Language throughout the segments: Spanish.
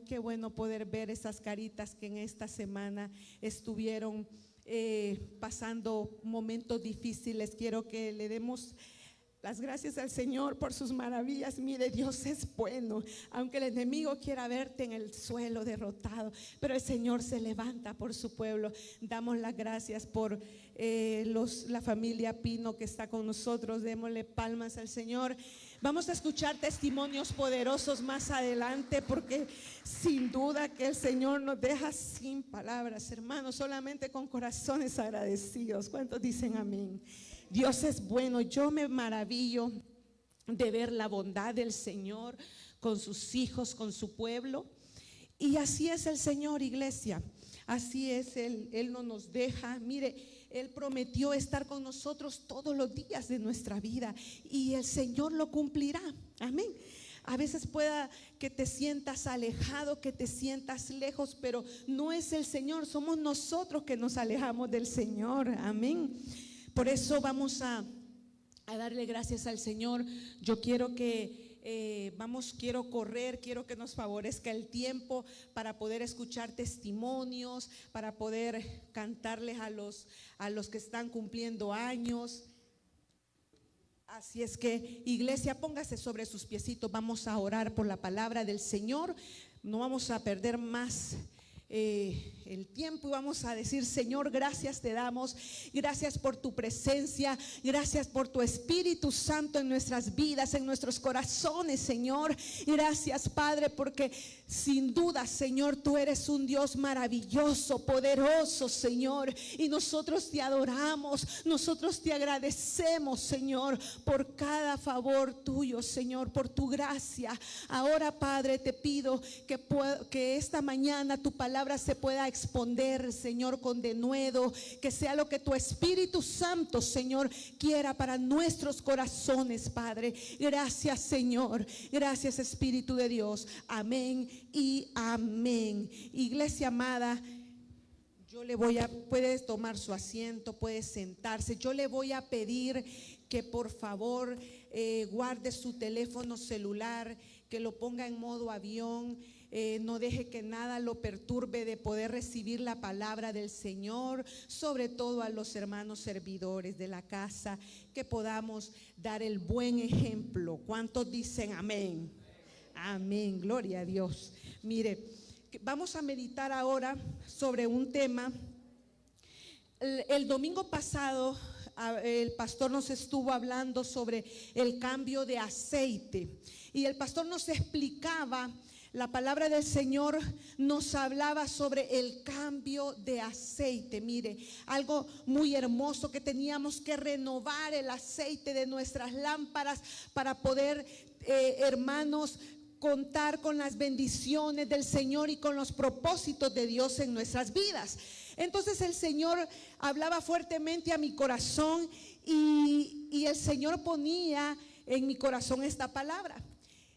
qué bueno poder ver esas caritas que en esta semana estuvieron pasando momentos difíciles. Quiero que le demos las gracias al Señor por sus maravillas. Mire, Dios es bueno, aunque el enemigo quiera verte en el suelo derrotado, pero el Señor se levanta por su pueblo. Damos las gracias por la familia Pino que está con nosotros. Démosle palmas al Señor. Vamos a escuchar testimonios poderosos más adelante, porque sin duda que el Señor nos deja sin palabras, hermanos, solamente con corazones agradecidos. ¿Cuántos dicen amén? Dios es bueno. Yo me maravillo de ver la bondad del Señor con sus hijos, con su pueblo. Y así es el Señor, iglesia. Así es Él no nos deja. Mire, Él prometió estar con nosotros todos los días de nuestra vida, y el Señor lo cumplirá. Amén. A veces pueda que te sientas alejado, que te sientas lejos, pero no es el Señor, somos nosotros que nos alejamos del Señor. Amén. Por eso vamos a darle gracias al Señor. Yo quiero que quiero correr, quiero que nos favorezca el tiempo para poder escuchar testimonios, para poder cantarles a los que están cumpliendo años. Así es que, iglesia, póngase sobre sus piecitos. Vamos a orar por la palabra del Señor. No vamos a perder más el tiempo, y vamos a decir: Señor, gracias te damos, gracias por tu presencia, gracias por tu Espíritu Santo en nuestras vidas, en nuestros corazones, Señor. Gracias, Padre, porque sin duda, Señor, tú eres un Dios maravilloso, poderoso, Señor, y nosotros te adoramos, nosotros te agradecemos, Señor, por cada favor tuyo, Señor, por tu gracia. Ahora, Padre, te pido que esta mañana tu palabra se pueda exponer, Señor, con denuedo, que sea lo que tu Espíritu Santo, Señor, quiera para nuestros corazones, Padre. Gracias, Señor, gracias, Espíritu de Dios. Amén y amén. Iglesia amada, puede tomar su asiento, puede sentarse. Yo le voy a pedir que por favor guarde su teléfono celular, que lo ponga en modo avión, no deje que nada lo perturbe de poder recibir la palabra del Señor, sobre todo a los hermanos servidores de la casa, que podamos dar el buen ejemplo. ¿Cuántos dicen amén? Amén, gloria a Dios. Mire, vamos a meditar ahora sobre un tema. El domingo pasado el pastor nos estuvo hablando sobre el cambio de aceite, y el pastor nos explicaba, la palabra del Señor nos hablaba sobre el cambio de aceite. Mire, algo muy hermoso, que teníamos que renovar el aceite de nuestras lámparas para poder, hermanos, contar con las bendiciones del Señor y con los propósitos de Dios en nuestras vidas. Entonces el Señor hablaba fuertemente a mi corazón, y el Señor ponía en mi corazón esta palabra.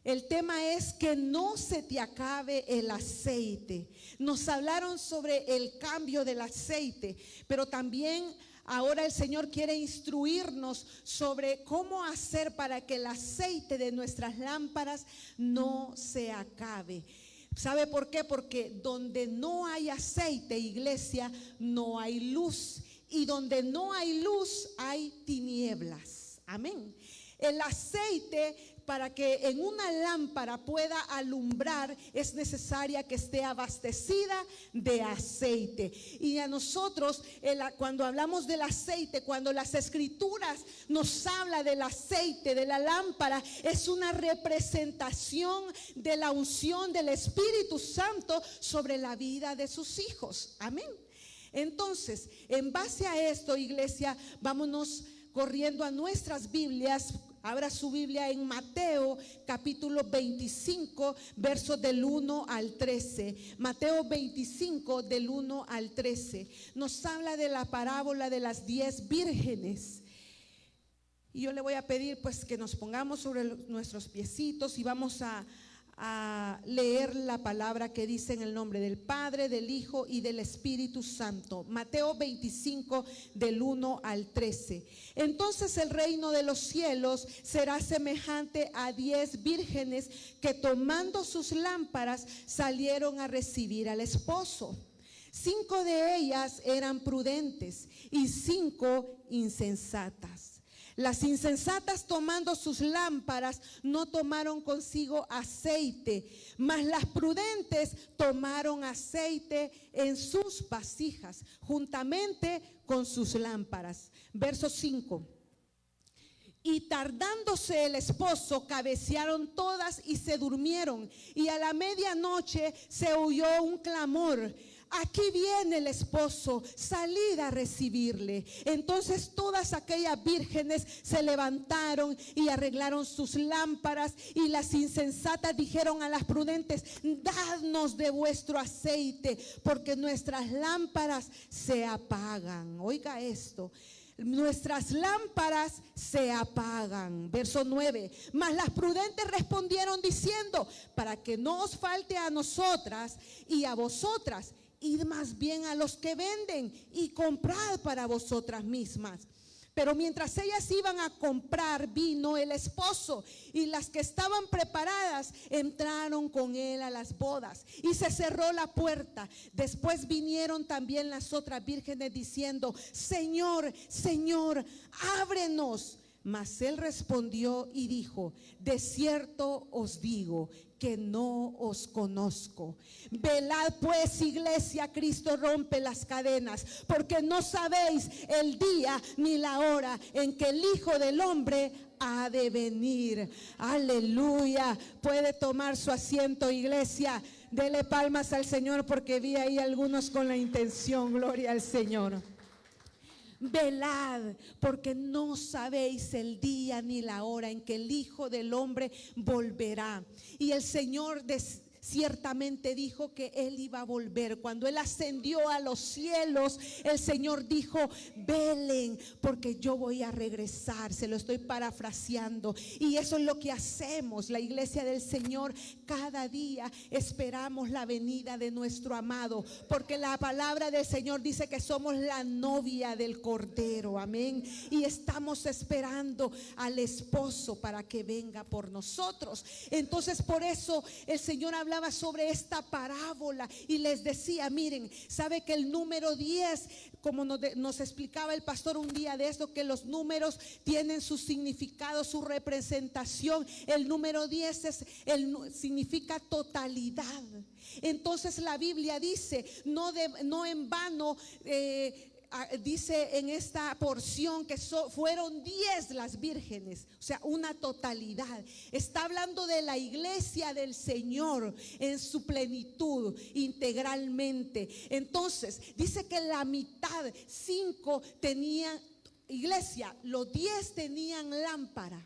El tema es que no se te acabe el aceite. Nos hablaron sobre el cambio del aceite, pero también ahora el Señor quiere instruirnos sobre cómo hacer para que el aceite de nuestras lámparas no se acabe. ¿Sabe por qué? Porque donde no hay aceite, iglesia, no hay luz, y donde no hay luz hay tinieblas. Amén. El aceite, para que en una lámpara pueda alumbrar, es necesaria que esté abastecida de aceite. Y a nosotros, cuando hablamos del aceite, cuando las escrituras nos habla del aceite de la lámpara, es una representación de la unción del Espíritu Santo sobre la vida de sus hijos. Amén. Entonces, en base a esto, iglesia, vámonos corriendo a nuestras Biblias. Abra su Biblia en Mateo capítulo 25, versos del 1 al 13. Mateo 25 del 1 al 13. Nos habla de la parábola de las 10 vírgenes. Y yo le voy a pedir pues que nos pongamos sobre nuestros piecitos, y vamos a a leer la palabra que dice en el nombre del Padre, del Hijo y del Espíritu Santo. Mateo 25 del 1 al 13. Entonces el reino de los cielos será semejante a 10 vírgenes que tomando sus lámparas salieron a recibir al esposo. 5 de ellas eran prudentes y 5 insensatas. Las insensatas, tomando sus lámparas, no tomaron consigo aceite, mas las prudentes tomaron aceite en sus vasijas, juntamente con sus lámparas. Verso 5. Y tardándose el esposo, cabecearon todas y se durmieron. Y a la medianoche se oyó un clamor: aquí viene el esposo, salid a recibirle. Entonces todas aquellas vírgenes se levantaron y arreglaron sus lámparas. Y las insensatas dijeron a las prudentes: dadnos de vuestro aceite, porque nuestras lámparas se apagan. Oiga esto: nuestras lámparas se apagan. Verso 9. Mas las prudentes respondieron diciendo: para que no os falte a nosotras y a vosotras, id más bien a los que venden y comprad para vosotras mismas. Pero mientras ellas iban a comprar, vino el esposo, y las que estaban preparadas entraron con él a las bodas, y se cerró la puerta. Después vinieron también las otras vírgenes diciendo: Señor, Señor, ábrenos. Mas él respondió y dijo: de cierto os digo que no os conozco. Velad pues, iglesia, Cristo rompe las cadenas, porque no sabéis el día ni la hora en que el Hijo del Hombre ha de venir. Aleluya. Puede tomar su asiento, iglesia. Dele palmas al Señor, porque vi ahí algunos con la intención. Gloria al Señor. Velad, porque no sabéis el día ni la hora en que el Hijo del Hombre volverá. Y el Señor ciertamente dijo que Él iba a volver. Cuando Él ascendió a los cielos, el Señor dijo: velen, porque yo voy a regresar. Se lo estoy parafraseando. Y eso es lo que hacemos, la iglesia del Señor. Cada día esperamos la venida de nuestro amado, porque la palabra del Señor dice que somos la novia del Cordero. Amén. Y estamos esperando al esposo para que venga por nosotros. Entonces, por eso el Señor hablaba sobre esta parábola y les decía: miren, sabe que el número 10, como nos explicaba el pastor un día de esto, que los números tienen su significado, su representación. El número 10 significa totalidad. Entonces la Biblia dice, no en vano, dice en esta porción que fueron 10 las vírgenes, o sea, una totalidad. Está hablando de la iglesia del Señor en su plenitud, integralmente. Entonces dice que la mitad, 5 tenían, iglesia, los 10 tenían lámpara.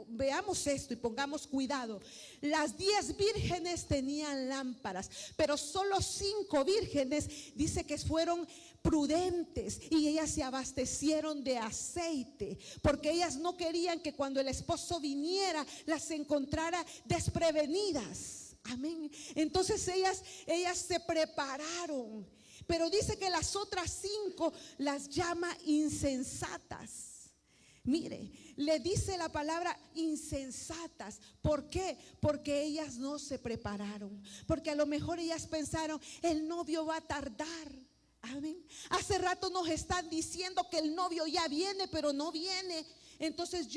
Veamos esto y pongamos cuidado. Las 10 vírgenes tenían lámparas, pero solo 5 vírgenes dice que fueron prudentes, y ellas se abastecieron de aceite, porque ellas no querían que cuando el esposo viniera las encontrara desprevenidas. Amén. Entonces ellas se prepararon, pero dice que las otras 5 las llama insensatas. Mire, le dice la palabra insensatas. ¿Por qué? Porque ellas no se prepararon, porque a lo mejor ellas pensaron: el novio va a tardar. Amén. Hace rato nos están diciendo que el novio ya viene, pero no viene. Entonces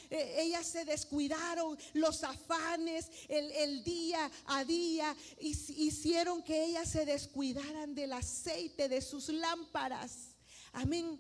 ellas se descuidaron, los afanes, el día a día hicieron que ellas se descuidaran del aceite de sus lámparas. Amén.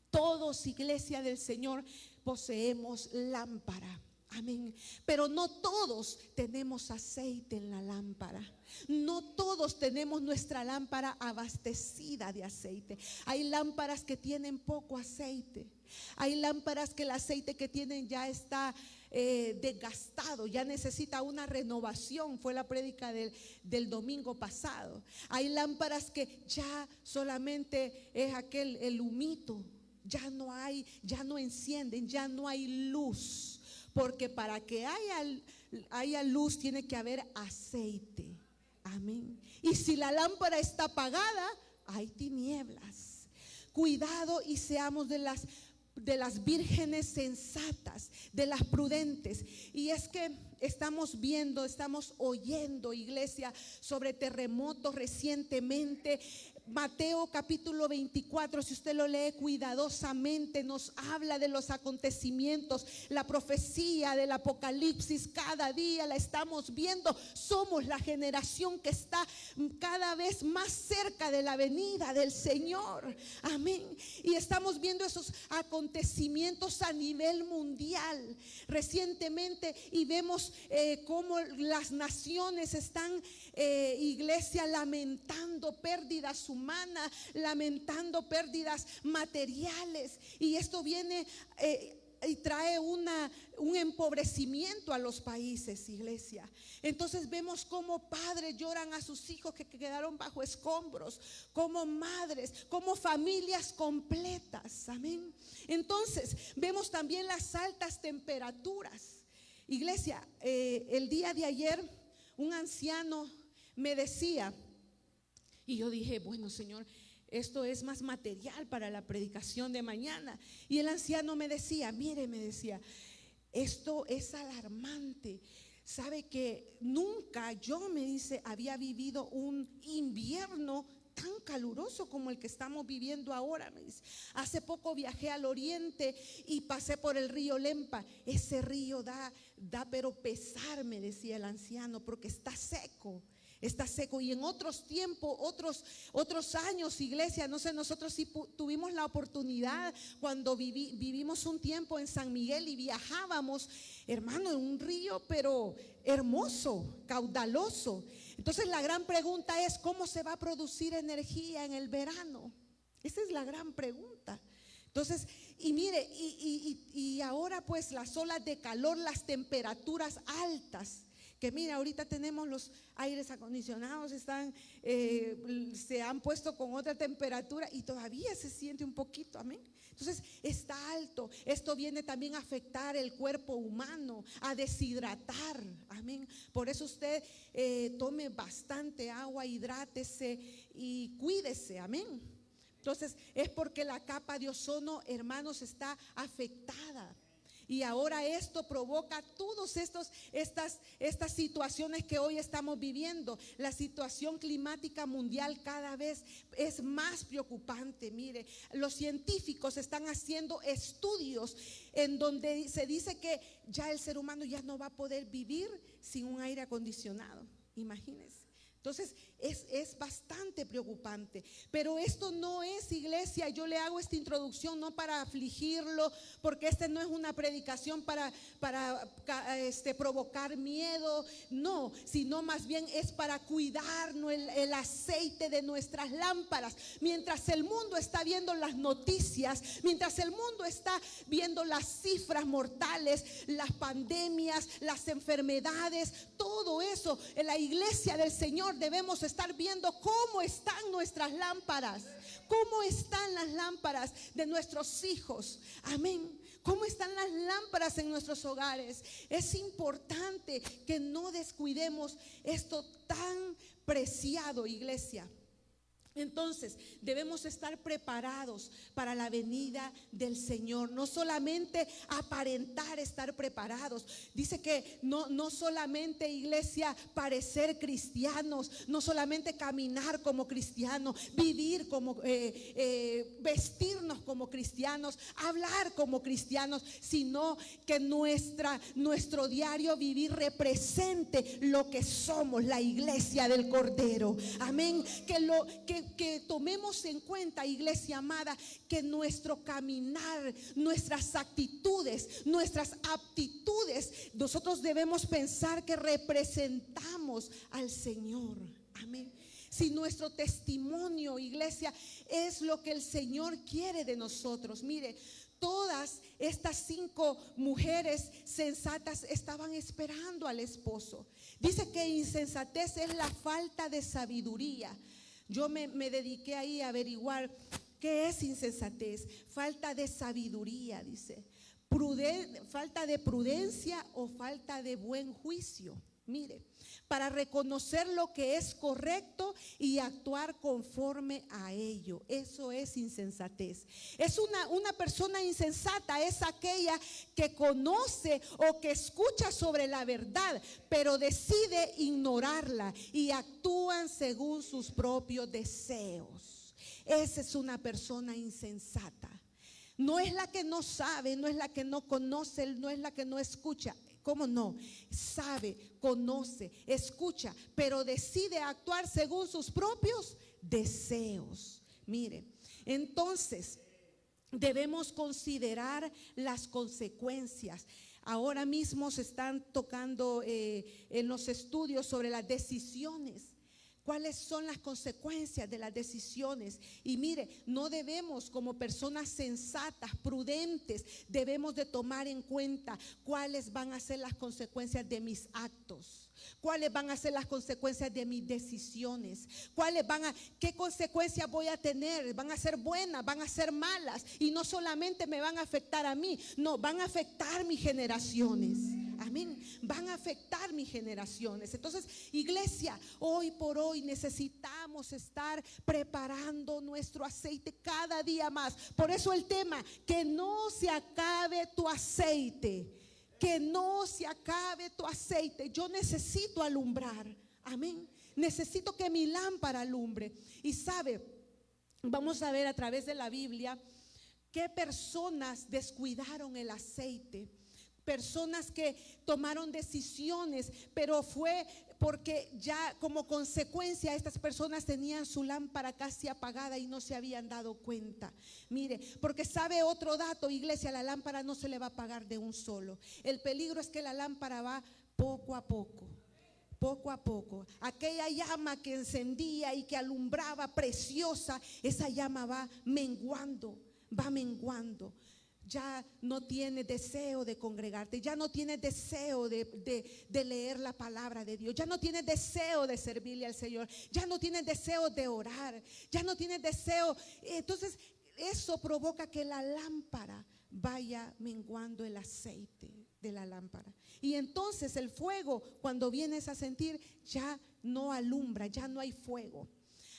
Todos, iglesia del Señor, poseemos lámpara. Amén. Pero no todos tenemos aceite en la lámpara. No todos tenemos nuestra lámpara abastecida de aceite. Hay lámparas que tienen poco aceite. Hay lámparas que el aceite que tienen ya está desgastado, ya necesita una renovación. Fue la prédica del domingo pasado. Hay lámparas que ya solamente es el humito. Ya no encienden, ya no hay luz. Porque para que haya haya luz, tiene que haber aceite. Amén. Y si la lámpara está apagada, hay tinieblas. Cuidado y seamos de las vírgenes sensatas, de las prudentes. Y es que estamos oyendo, iglesia, sobre terremotos recientemente. Mateo capítulo 24, si usted lo lee cuidadosamente, nos habla de los acontecimientos, la profecía del Apocalipsis, cada día la estamos viendo. Somos la generación que está cada vez más cerca de la venida del Señor. Amén. Y estamos viendo esos acontecimientos a nivel mundial recientemente, y vemos cómo las naciones están, iglesia, lamentando pérdidas humanas, lamentando pérdidas materiales, y esto viene y trae un empobrecimiento a los países, iglesia. Entonces vemos cómo padres lloran a sus hijos que quedaron bajo escombros, como madres, como familias completas. Amén. Entonces vemos también las altas temperaturas. Iglesia, el día de ayer un anciano me decía, y yo dije, bueno, Señor, esto es más material para la predicación de mañana. Y el anciano me decía, mire, me decía, esto es alarmante. Sabe que nunca yo, me dice, había vivido un invierno tan caluroso como el que estamos viviendo ahora, me dice. Hace poco viajé al oriente y pasé por el río Lempa. Ese río da pero pesar, me decía el anciano, porque está seco. Está seco. Y en otros tiempos, otros años, iglesia, no sé, nosotros sí tuvimos la oportunidad cuando vivimos un tiempo en San Miguel y viajábamos, hermano, en un río pero hermoso, caudaloso. Entonces la gran pregunta es, ¿cómo se va a producir energía en el verano? Esa es la gran pregunta. Entonces, y mire, y ahora pues las olas de calor, las temperaturas altas, que mira, ahorita tenemos los aires acondicionados, se han puesto con otra temperatura y todavía se siente un poquito, amén. Entonces está alto. Esto viene también a afectar el cuerpo humano, a deshidratar, amén. Por eso usted tome bastante agua, hidrátese y cuídese, amén. Entonces es porque la capa de ozono, hermanos, está afectada. Y ahora esto provoca todas estas situaciones que hoy estamos viviendo. La situación climática mundial cada vez es más preocupante. Mire, los científicos están haciendo estudios en donde se dice que ya el ser humano ya no va a poder vivir sin un aire acondicionado. Imagínense. Entonces es bastante preocupante. Pero esto no es, iglesia, yo le hago esta introducción no para afligirlo, porque esta no es una predicación para provocar miedo, no, sino más bien es para cuidar el aceite de nuestras lámparas. Mientras el mundo está viendo las noticias, mientras el mundo está viendo las cifras mortales, las pandemias, las enfermedades, todo eso, en la iglesia del Señor debemos estar viendo cómo están nuestras lámparas, cómo están las lámparas de nuestros hijos, amén. ¿Cómo están las lámparas en nuestros hogares? Es importante que no descuidemos esto tan preciado, iglesia. Entonces debemos estar preparados para la venida del Señor. No solamente aparentar estar preparados. Dice que no solamente, iglesia, parecer cristianos, no solamente caminar como cristianos, vivir como vestirnos como cristianos, hablar como cristianos, sino que nuestro diario vivir represente lo que somos, la iglesia del Cordero. Amén. Que tomemos en cuenta, iglesia amada, que nuestro caminar, nuestras actitudes, nuestras aptitudes, nosotros debemos pensar que representamos al Señor. Amén. Si nuestro testimonio, iglesia, es lo que el Señor quiere de nosotros. Mire, todas estas 5 mujeres sensatas estaban esperando al esposo. Dice que insensatez es la falta de sabiduría. Yo me dediqué ahí a averiguar qué es insensatez. Falta de sabiduría, dice. falta de prudencia o falta de buen juicio. Mire, para reconocer lo que es correcto y actuar conforme a ello. Eso es insensatez. Es una persona insensata, es aquella que conoce o que escucha sobre la verdad, pero decide ignorarla y actúan según sus propios deseos. Esa es una persona insensata. No es la que no sabe, no es la que no conoce, no es la que no escucha. ¿Cómo no? Sabe, conoce, escucha, pero decide actuar según sus propios deseos. Mire, entonces debemos considerar las consecuencias. Ahora mismo se están tocando en los estudios sobre las decisiones. ¿Cuáles son las consecuencias de las decisiones? Y mire, no debemos, como personas sensatas, prudentes, debemos de tomar en cuenta cuáles van a ser las consecuencias de mis actos. ¿Cuáles van a ser las consecuencias de mis decisiones? ¿Qué consecuencias voy a tener? ¿Van a ser buenas? ¿Van a ser malas? Y no solamente me van a afectar a mí, no, van a afectar mis generaciones. Amén. Van a afectar mis generaciones. Entonces, iglesia, hoy por hoy necesitamos estar preparando nuestro aceite cada día más. Por eso el tema, que no se acabe tu aceite. Que no se acabe tu aceite. Yo necesito alumbrar. Amén. Necesito que mi lámpara alumbre. Y sabe, vamos a ver a través de la Biblia qué personas descuidaron el aceite. Personas que tomaron decisiones, pero fue porque ya como consecuencia estas personas tenían su lámpara casi apagada y no se habían dado cuenta. Mire, porque sabe otro dato, iglesia, la lámpara no se le va a apagar de un solo. El peligro es que la lámpara va poco a poco. Poco a poco, aquella llama que encendía y que alumbraba preciosa, esa llama va menguando, va menguando. Ya no tienes deseo de congregarte, ya no tienes deseo de leer la palabra de Dios, ya no tienes deseo de servirle al Señor, ya no tienes deseo de orar, ya no tienes deseo. Entonces eso provoca que la lámpara vaya menguando el aceite de la lámpara. Y entonces el fuego, cuando vienes a sentir, ya no alumbra, ya no hay fuego.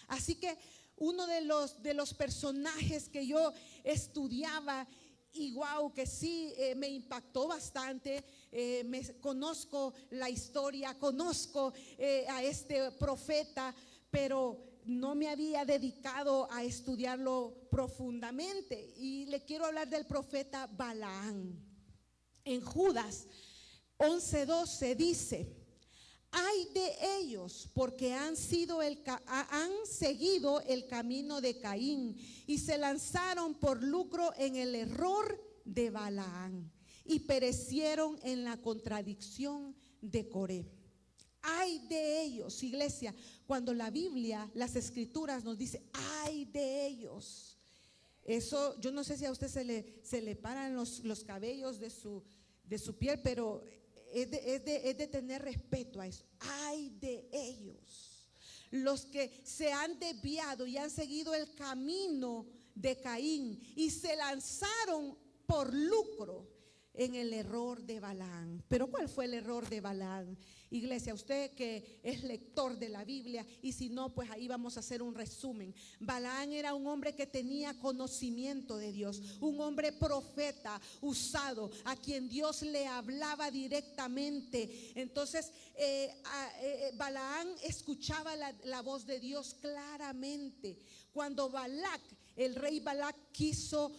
Así que uno de los personajes que yo estudiaba, y wow, que sí, me impactó bastante. Conozco la historia, conozco a este profeta, pero no me había dedicado a estudiarlo profundamente. Y le quiero hablar del profeta Balaán. En Judas 11:12 dice: ay de ellos, porque han seguido el camino de Caín y se lanzaron por lucro en el error de Balaán y perecieron en la contradicción de Coré. Ay de ellos, iglesia, cuando la Biblia, las escrituras nos dice ay de ellos, eso yo no sé si a usted se le paran los cabellos de su piel, pero es de tener respeto a eso. Ay de ellos, los que se han desviado y han seguido el camino de Caín y se lanzaron por lucro en el error de Balaán. Pero ¿cuál fue el error de Balaán? Iglesia, usted que es lector de la Biblia, y si no, pues ahí vamos a hacer un resumen. Balaán era un hombre que tenía conocimiento de Dios, un hombre profeta usado, a quien Dios le hablaba directamente. Entonces Balaán escuchaba la voz de Dios claramente. Cuando el rey Balac quiso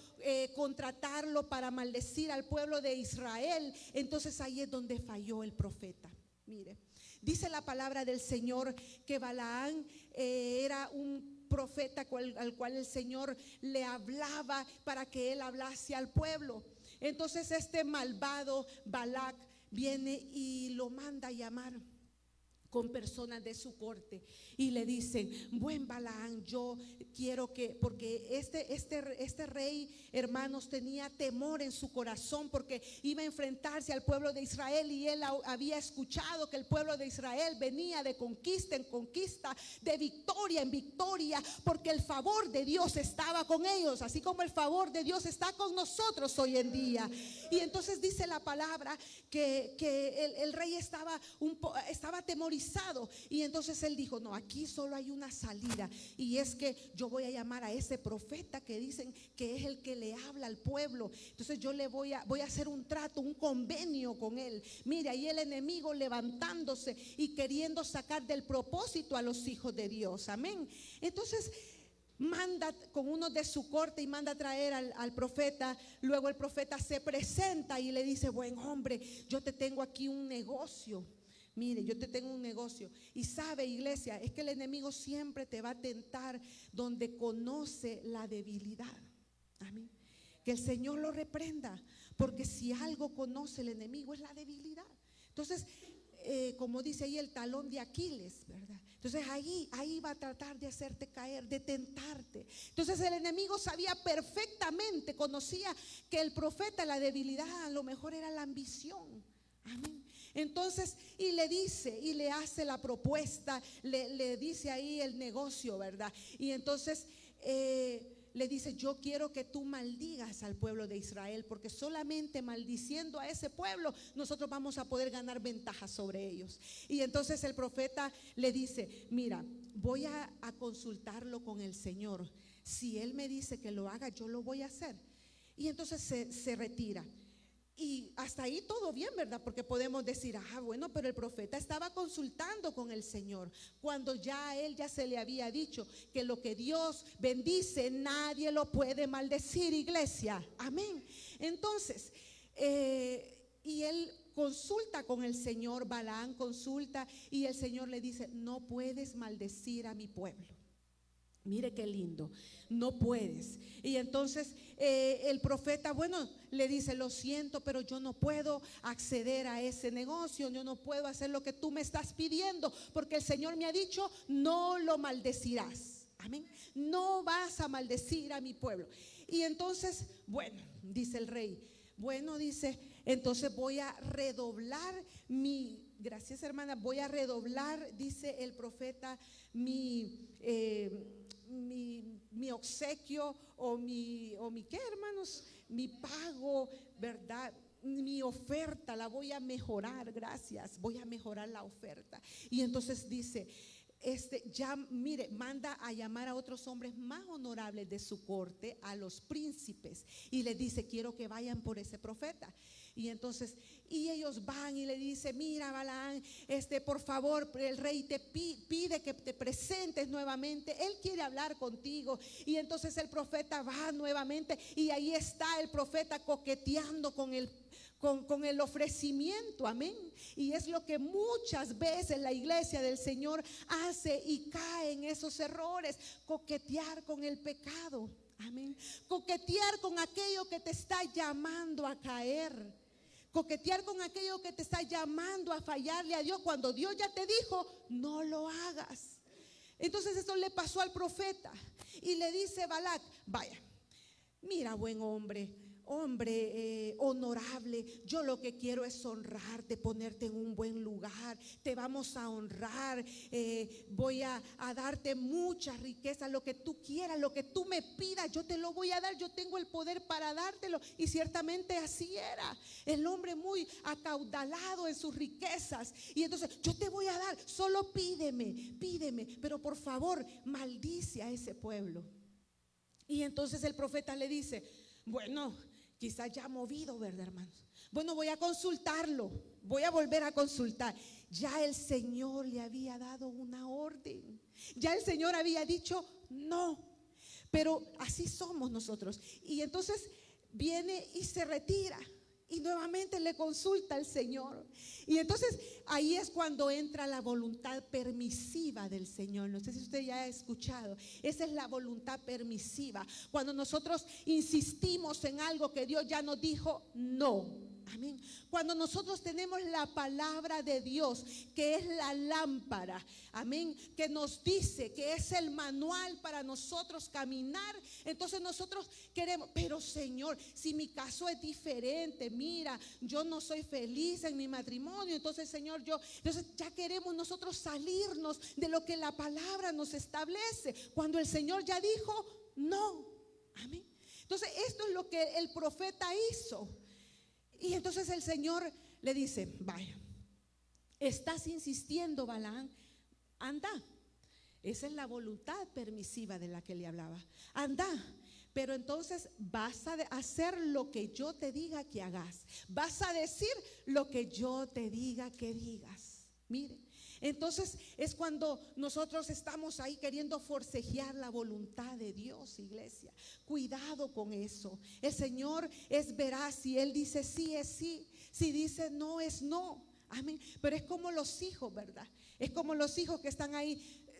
contratarlo para maldecir al pueblo de Israel, entonces ahí es donde falló el profeta. Mire, dice la palabra del Señor que Balaán era un profeta al cual el Señor le hablaba para que él hablase al pueblo. Entonces este malvado Balac viene y lo manda a llamar. con personas de su corte y le dicen: buen Balaam, yo quiero que, porque este rey, hermanos, tenía temor en su corazón porque iba a enfrentarse al pueblo de Israel, y él había escuchado que el pueblo de Israel venía de conquista en conquista, de victoria en victoria, porque el favor de Dios estaba con ellos, así como el favor de Dios está con nosotros hoy en día. Y entonces dice la palabra que el rey estaba atemorizado. Y entonces él dijo: no, aquí solo hay una salida, y es que yo voy a llamar a ese profeta que dicen que es el que le habla al pueblo. Entonces yo le voy a hacer un trato, un convenio con él. Mire, ahí el enemigo levantándose y queriendo sacar del propósito a los hijos de Dios. Amén. Entonces manda con uno de su corte y manda a traer al profeta. Luego el profeta se presenta y le dice: buen hombre, yo te tengo aquí un negocio. Mire, yo te tengo un negocio. Y sabe, iglesia, es que el enemigo siempre te va a tentar donde conoce la debilidad. Amén. Que el Señor lo reprenda, porque si algo conoce el enemigo es la debilidad. Entonces, como dice ahí, el talón de Aquiles, ¿verdad? Entonces ahí va a tratar de hacerte caer, de tentarte. Entonces el enemigo sabía perfectamente, conocía que el profeta, la debilidad a lo mejor era la ambición. Amén. Entonces, y le dice, y le hace la propuesta, le dice ahí el negocio, ¿verdad? Y entonces le dice: yo quiero que tú maldigas al pueblo de Israel, porque solamente maldiciendo a ese pueblo nosotros vamos a poder ganar ventaja sobre ellos. Y entonces el profeta le dice: mira, voy a consultarlo con el Señor. Si él me dice que lo haga, yo lo voy a hacer. Y entonces se retira. Y hasta ahí todo bien, ¿verdad? Porque podemos decir: bueno, pero el profeta estaba consultando con el Señor, cuando ya a él ya se le había dicho que lo que Dios bendice nadie lo puede maldecir, iglesia. Amén. Entonces, y él consulta con el Señor, Balaam consulta, y el Señor le dice: no puedes maldecir a mi pueblo. Mire qué lindo, no puedes. Y entonces el profeta, bueno, le dice: lo siento, pero yo no puedo acceder a ese negocio, yo no puedo hacer lo que tú me estás pidiendo, porque el Señor me ha dicho: no lo maldecirás. Amén. No vas a maldecir a mi pueblo. Y entonces, bueno, dice el rey, bueno, dice, entonces voy a redoblar gracias hermana, voy a redoblar, dice el profeta, mi obsequio o mi ¿qué, hermanos? Mi pago, ¿verdad? Mi oferta la voy a mejorar, gracias, voy a mejorar la oferta. Y entonces dice: ya, mire, manda a llamar a otros hombres más honorables de su corte, a los príncipes, y les dice: quiero que vayan por ese profeta. Y entonces, y ellos van y le dicen: mira, Balaam, por favor, el rey te pide que te presentes nuevamente, él quiere hablar contigo. Y entonces el profeta va nuevamente, y ahí está el profeta coqueteando con el ofrecimiento. Amén. Y es lo que muchas veces la iglesia del Señor hace y cae en esos errores: coquetear con el pecado. Amén. Coquetear con aquello que te está llamando a caer. Coquetear con aquello que te está llamando a fallarle a Dios, cuando Dios ya te dijo: no lo hagas. Entonces eso le pasó al profeta. Y le dice Balac: vaya, mira, buen hombre, honorable, yo lo que quiero es honrarte, ponerte en un buen lugar, te vamos a honrar, voy a darte mucha riqueza, lo que tú quieras, lo que tú me pidas, yo te lo voy a dar, yo tengo el poder para dártelo. Y ciertamente así era, el hombre muy acaudalado en sus riquezas. Y entonces: yo te voy a dar, solo pídeme, pero por favor maldice a ese pueblo. Y entonces el profeta le dice: bueno, quizás ya movido, ¿verdad, hermanos? Bueno, voy a consultarlo, voy a volver a consultar. Ya el Señor le había dado una orden, ya el Señor había dicho no. Pero así somos nosotros. Y entonces viene y se retira, y nuevamente le consulta al Señor. Y entonces ahí es cuando entra la voluntad permisiva del Señor. No sé si usted ya ha escuchado. Esa es la voluntad permisiva. Cuando nosotros insistimos en algo que Dios ya nos dijo no. Amén. Cuando nosotros tenemos la palabra de Dios, que es la lámpara, amén, que nos dice que es el manual para nosotros caminar, entonces nosotros queremos, pero Señor, si mi caso es diferente, mira, yo no soy feliz en mi matrimonio, entonces Señor, entonces ya queremos nosotros salirnos de lo que la palabra nos establece, cuando el Señor ya dijo no. Amén. Entonces esto es lo que el profeta hizo. Y entonces el Señor le dice: vaya, estás insistiendo, Balaam, anda. Esa es la voluntad permisiva de la que le hablaba. Anda, pero entonces vas a hacer lo que yo te diga que hagas. Vas a decir lo que yo te diga que digas. Mire, entonces es cuando nosotros estamos ahí queriendo forcejear la voluntad de Dios, iglesia. Cuidado con eso. El Señor es veraz. Si Él dice sí, es sí. Si dice no, es no. Amén. Pero es como los hijos, ¿verdad? Es como los hijos que están ahí.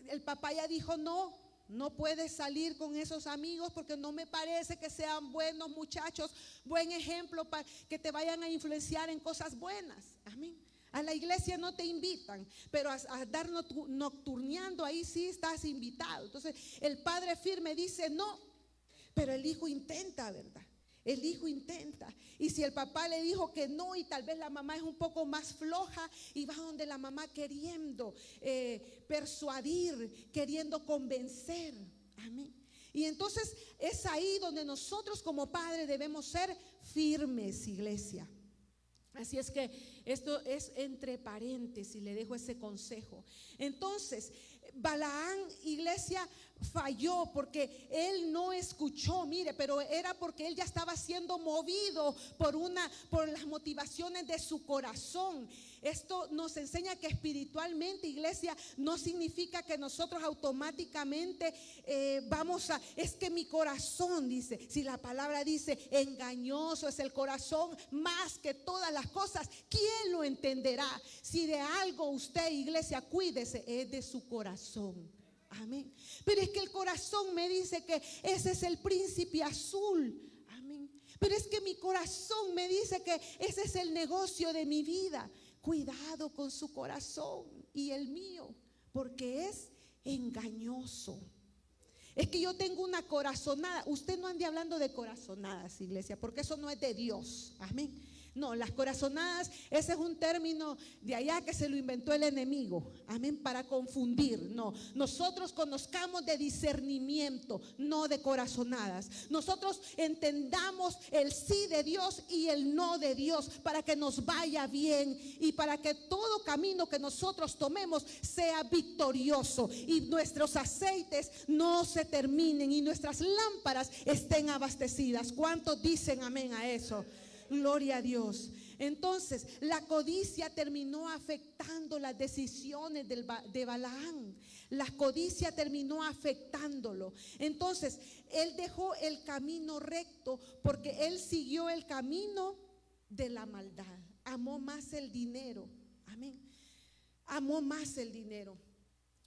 El papá ya dijo no. No puedes salir con esos amigos porque no me parece que sean buenos muchachos, buen ejemplo para que te vayan a influenciar en cosas buenas. Amén. A la iglesia no te invitan, pero a dar nocturneando ahí sí estás invitado. Entonces el padre firme dice no, pero el hijo intenta, ¿verdad? El hijo intenta. Y si el papá le dijo que no y tal vez la mamá es un poco más floja y va donde la mamá queriendo persuadir, queriendo convencer. Amén. Y entonces es ahí donde nosotros como padres debemos ser firmes, iglesia. Así es que esto es entre paréntesis, le dejo ese consejo. Entonces, Balaam, iglesia, falló porque él no escuchó, mire, pero era porque él ya estaba siendo movido por las motivaciones de su corazón. Esto nos enseña que espiritualmente, iglesia, no significa que nosotros automáticamente es que mi corazón dice, si la palabra dice engañoso es el corazón más que todas las cosas, ¿quién lo entenderá? Si de algo usted, iglesia, cuídese, es de su corazón. Amén. Pero es que el corazón me dice que ese es el príncipe azul. Amén. Pero es que mi corazón me dice que ese es el negocio de mi vida. Cuidado con su corazón y el mío, porque es engañoso. Es que yo tengo una corazonada. Usted no ande hablando de corazonadas, iglesia, porque eso no es de Dios. Amén. No, las corazonadas, ese es un término de allá que se lo inventó el enemigo. Amén, para confundir. No, nosotros conozcamos de discernimiento, no de corazonadas. Nosotros entendamos el sí de Dios y el no de Dios para que nos vaya bien y para que todo camino que nosotros tomemos sea victorioso y nuestros aceites no se terminen y nuestras lámparas estén abastecidas. ¿Cuántos dicen amén a eso? Gloria a Dios. Entonces la codicia terminó afectando las decisiones de Balaam. La codicia terminó afectándolo. Entonces él dejó el camino recto porque él siguió el camino de la maldad. Amó más el dinero. Amén. Amó más el dinero.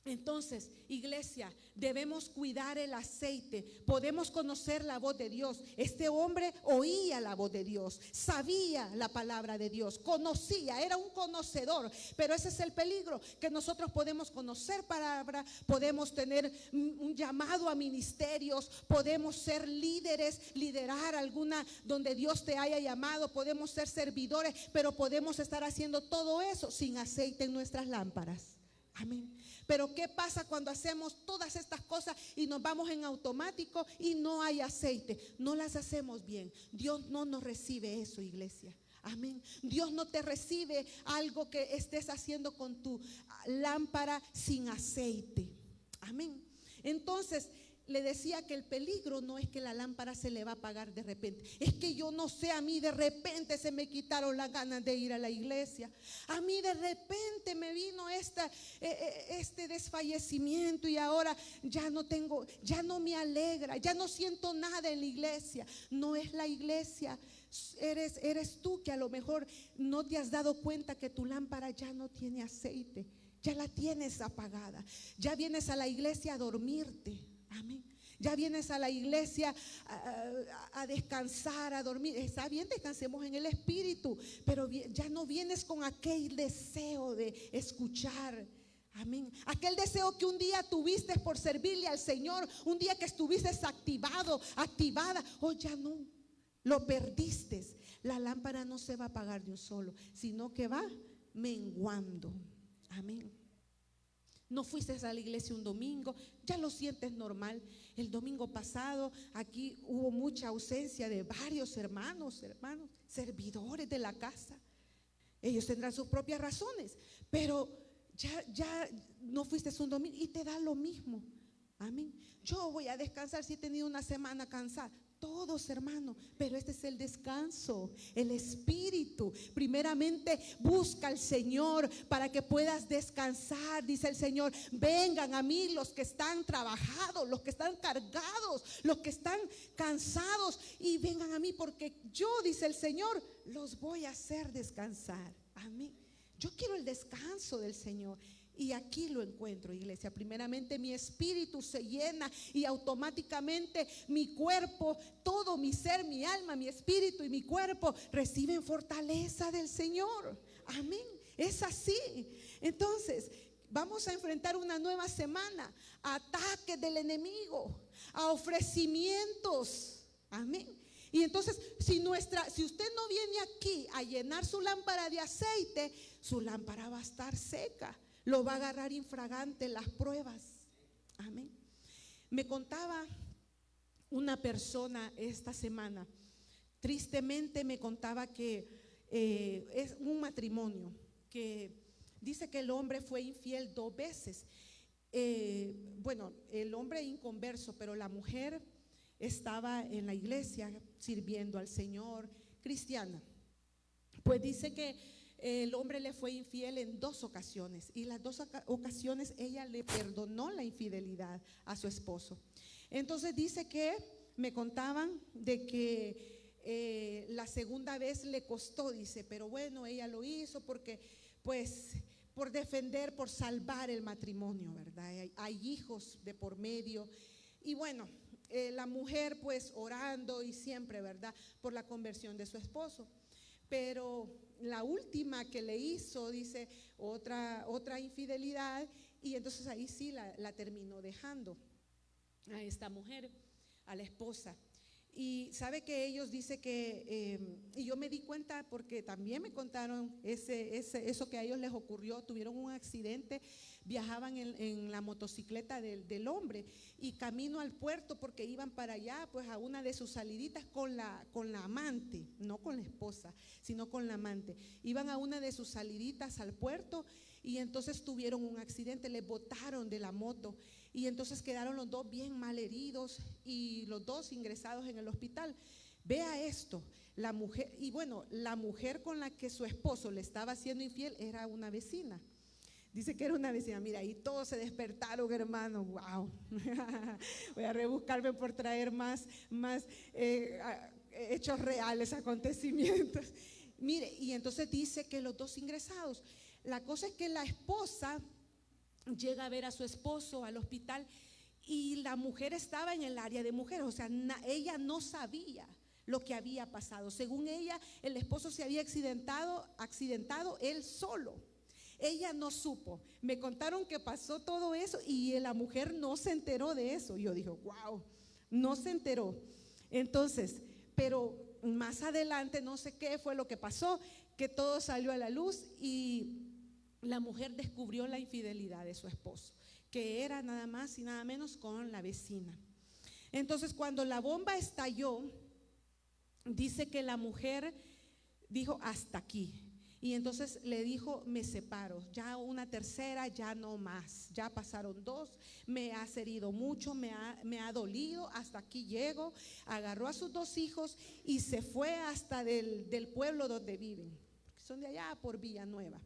Entonces, iglesia, debemos cuidar el aceite. Podemos conocer la voz de Dios. Este hombre oía la voz de Dios, sabía la palabra de Dios, conocía, era un conocedor. Pero ese es el peligro, que nosotros podemos conocer palabra, podemos tener un llamado a ministerios, podemos ser líderes, liderar alguna donde Dios te haya llamado, podemos ser servidores, pero podemos estar haciendo todo eso sin aceite en nuestras lámparas. Amén. Pero ¿qué pasa cuando hacemos todas estas cosas y nos vamos en automático y no hay aceite? No las hacemos bien. Dios no nos recibe eso, iglesia. Amén. Dios no te recibe algo que estés haciendo con tu lámpara sin aceite. Amén. Entonces le decía que el peligro no es que la lámpara se le va a apagar de repente. Es que yo no sé, a mí de repente se me quitaron las ganas de ir a la iglesia. A mí de repente me vino este desfallecimiento y ahora ya no me alegra, ya no siento nada en la iglesia. No es la iglesia. Eres tú que a lo mejor no te has dado cuenta que tu lámpara ya no tiene aceite. Ya la tienes apagada. Ya vienes a la iglesia a dormirte. Amén. Ya vienes a la iglesia a descansar, a dormir. Está bien, descansemos en el espíritu, pero ya no vienes con aquel deseo de escuchar. Amén. Aquel deseo que un día tuviste por servirle al Señor, un día que estuviste activado, activada, hoy ya no, lo perdiste. La lámpara no se va a apagar de un solo, sino que va menguando. Amén. No fuiste a la iglesia un domingo, ya lo sientes normal. El domingo pasado aquí hubo mucha ausencia de varios hermanos, servidores de la casa. Ellos tendrán sus propias razones, pero ya no fuiste un domingo y te da lo mismo. Amén. Yo voy a descansar si he tenido una semana cansada. Todos, hermanos, pero este es el descanso, el espíritu. Primeramente busca al Señor para que puedas descansar. Dice el Señor: vengan a mí los que están trabajados, los que están cargados, los que están cansados, y vengan a mí porque yo, dice el Señor, los voy a hacer descansar. Amén. Yo quiero el descanso del Señor. Y aquí lo encuentro, iglesia. Primeramente mi espíritu se llena y automáticamente mi cuerpo, todo mi ser, mi alma, mi espíritu y mi cuerpo reciben fortaleza del Señor. Amén. Es así. Entonces vamos a enfrentar una nueva semana a ataques del enemigo, a ofrecimientos. Amén. Y entonces si usted no viene aquí a llenar su lámpara de aceite, su lámpara va a estar seca. Lo va a agarrar infragante las pruebas. Amén. Me contaba una persona esta semana, tristemente me contaba que es un matrimonio que dice que el hombre fue infiel 2 veces. Bueno, el hombre inconverso, pero la mujer estaba en la iglesia sirviendo al Señor, cristiana. Pues dice que el hombre le fue infiel en 2 ocasiones, y las 2 ocasiones ella le perdonó la infidelidad a su esposo. Entonces dice que me contaban de que la segunda vez le costó, dice, pero bueno, ella lo hizo porque pues por defender, por salvar el matrimonio, ¿verdad? Hay hijos de por medio, y bueno, la mujer pues orando y siempre, ¿verdad?, por la conversión de su esposo. Pero la última que le hizo, dice, otra infidelidad, y entonces ahí sí la terminó dejando a esta mujer, a la esposa. Y sabe que ellos dice que, y yo me di cuenta porque también me contaron eso que a ellos les ocurrió. Tuvieron un accidente, viajaban en la motocicleta del hombre, y camino al puerto porque iban para allá, pues a una de sus saliditas con la amante, no con la esposa, sino con la amante. Iban a una de sus saliditas al puerto, y entonces tuvieron un accidente, les botaron de la moto, y entonces quedaron los 2 bien mal heridos y los 2 ingresados en el hospital. Vea esto, la mujer, y bueno, la mujer con la que su esposo le estaba haciendo infiel era una vecina. Dice que era una vecina. Mira, ahí todos se despertaron, hermano. Wow. Voy a rebuscarme por traer más hechos reales, acontecimientos. Mire, y entonces dice que los 2 ingresados. La cosa es que la esposa llega a ver a su esposo al hospital, y la mujer estaba en el área de mujeres, o sea, ella no sabía lo que había pasado. Según ella, el esposo se había accidentado él solo. Ella no supo. Me contaron que pasó todo eso y la mujer no se enteró de eso. Yo dije, wow, no se enteró. Entonces, pero más adelante no sé qué fue lo que pasó, que todo salió a la luz y la mujer descubrió la infidelidad de su esposo, que era nada más y nada menos con la vecina. Entonces, cuando la bomba estalló, dice que la mujer dijo hasta aquí. Y entonces le dijo, me separo, ya una tercera, ya no más, ya pasaron 2, me has herido mucho, me ha dolido, hasta aquí llego. Agarró a sus 2 hijos y se fue hasta del pueblo donde viven, porque son de allá por Villanueva.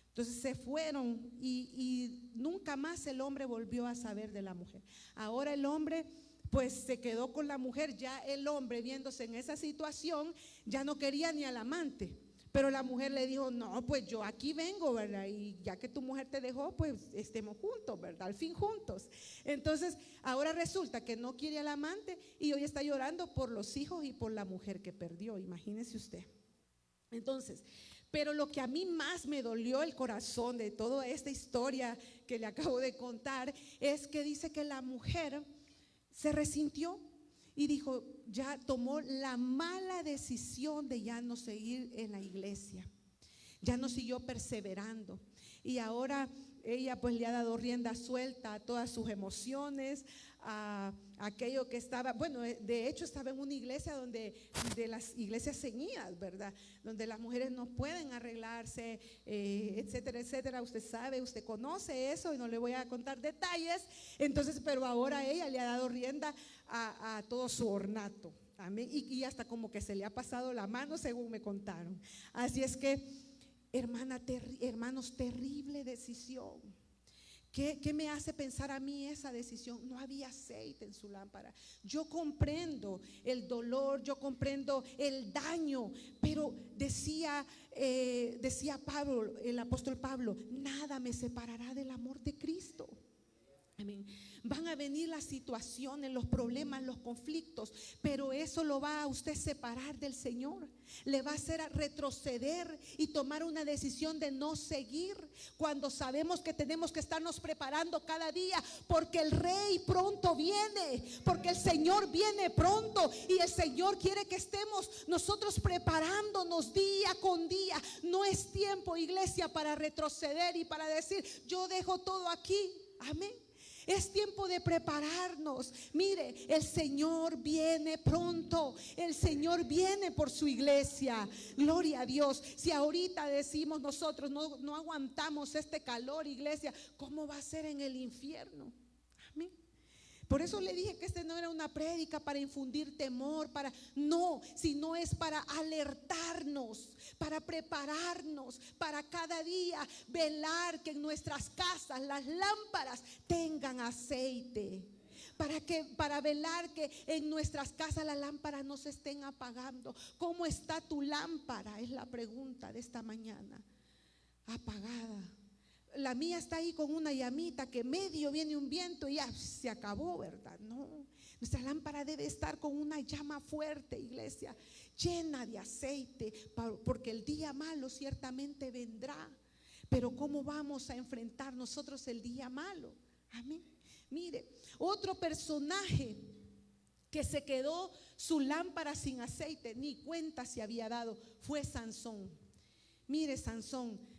Entonces se fueron y nunca más el hombre volvió a saber de la mujer. Ahora el hombre pues se quedó con la mujer. Ya el hombre, viéndose en esa situación, ya no quería ni al amante, Pero la mujer le dijo, no, pues yo aquí vengo, ¿verdad? Y ya que tu mujer te dejó, pues estemos juntos, ¿verdad? Al fin juntos. Entonces, ahora resulta que no quiere al amante y hoy está llorando por los hijos y por la mujer que perdió, imagínese usted. Entonces, pero lo que a mí más me dolió el corazón de toda esta historia que le acabo de contar es que dice que la mujer se resintió y dijo, ya tomó la mala decisión de ya no seguir en la iglesia, ya no siguió perseverando y ahora ella pues le ha dado rienda suelta a todas sus emociones, a aquello que estaba, bueno, de hecho estaba en una iglesia de las iglesias ceñidas, ¿verdad? Donde las mujeres no pueden arreglarse, etcétera, etcétera. Usted sabe, usted conoce eso y no le voy a contar detalles. Entonces, pero ahora ella le ha dado rienda a todo su ornato. Amén. Y hasta como que se le ha pasado la mano, según me contaron. Así es que, hermanos, terrible decisión. ¿Qué me hace pensar a mí esa decisión? No había aceite en su lámpara. Yo comprendo el dolor, yo comprendo el daño, pero decía Pablo, el apóstol Pablo, nada me separará del amor de Cristo. Amén. Van a venir las situaciones, los problemas, los conflictos, pero eso lo va a usted separar del Señor. Le va a hacer retroceder y tomar una decisión de no seguir, cuando sabemos que tenemos que estarnos preparando cada día, porque el Rey pronto viene, porque el Señor viene pronto y el Señor quiere que estemos nosotros preparándonos día con día. No es tiempo, iglesia, para retroceder y para decir, yo dejo todo aquí. Amén. Es tiempo de prepararnos. Mire, el Señor viene pronto. El Señor viene por su iglesia. Gloria a Dios. Si ahorita decimos nosotros no aguantamos este calor, iglesia, ¿cómo va a ser en el infierno? Amén. Por eso le dije que no era una prédica para infundir temor, no, sino es para alertarnos, para prepararnos, para cada día velar que en nuestras casas las lámparas tengan aceite. Para velar que en nuestras casas las lámparas no se estén apagando. ¿Cómo está tu lámpara? Es la pregunta de esta mañana. Apagada. La mía está ahí con una llamita que medio viene un viento y ya se acabó, ¿verdad? No, nuestra lámpara debe estar con una llama fuerte, iglesia, llena de aceite, porque el día malo ciertamente vendrá. Pero ¿cómo vamos a enfrentar nosotros el día malo? Amén. Mire, otro personaje que se quedó su lámpara sin aceite, ni cuenta se había dado, fue Sansón. Mire, Sansón,